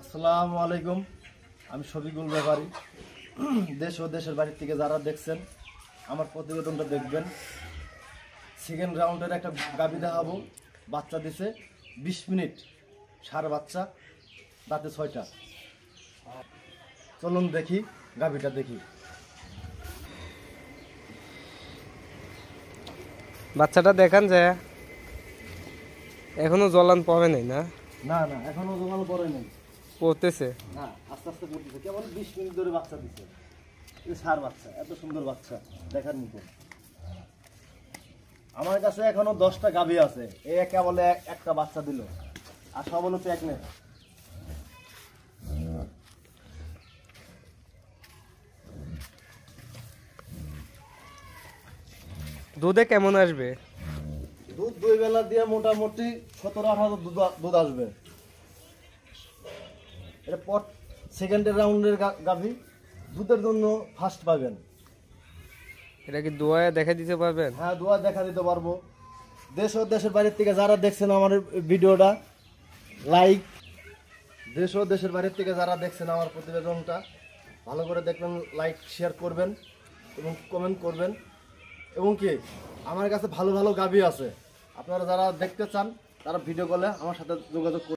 আসসালামু আলাইকুম। আমি শফিকুল ব্যাপারী। দেশ ও দেশের বাড়ি থেকে যারা দেখছেন আমার প্রতিবেদনটা দেখবেন। সেকেন্ড রাউন্ডের একটা গাভী দেখাবো, বাচ্চা দিছে 20 মিনিট, সার বাচ্চা, দাঁতে 6টা। চলুন দেখি গাভীটা দেখি। বাচ্চাটা দেখান যায়, এখনো জলান পড়ে নাই না? না না, এখনো জমানো পড়ে নেই, পড়তেছে। না আস্তে আস্তে পড়তেছে। কেবল 20 মিনিট ধরে বাচ্চা দিছে। এই সার বাচ্চা, এত সুন্দর বাচ্চা দেখার মতো। আমার কাছে এখনো 10টা গাভী আছে, এই কেবল একটা বাচ্চা দিল, আর সব হলো প্রেগনেন্ট। দুধে কেমন আসবে? দুধ 2 বেলা দিয়ে মোটামুটি 17-18 দুধ আসবে। এটা পর সেকেন্ডের রাউন্ডের গাভী, দুধের জন্য ফার্স্ট পাবেন। এটা কি দোয়ায় দেখা দিতে পারবেন? হ্যাঁ, দোয়া দেখা দিতে পারবো। দেশ ও দেশের বাইরের থেকে যারা দেখছেন আমার ভিডিওটা লাইক, দেশ ও দেশের বাইরের থেকে যারা দেখছেন আমার প্রতিবেদনটা ভালো করে দেখবেন, লাইক শেয়ার করবেন এবং কমেন্ট করবেন। এবং কি আমার কাছে ভালো ভালো গাভী আছে, আপনারা যারা দেখতে চান তারা ভিডিও কলে আমার সাথে যোগাযোগ করবেন।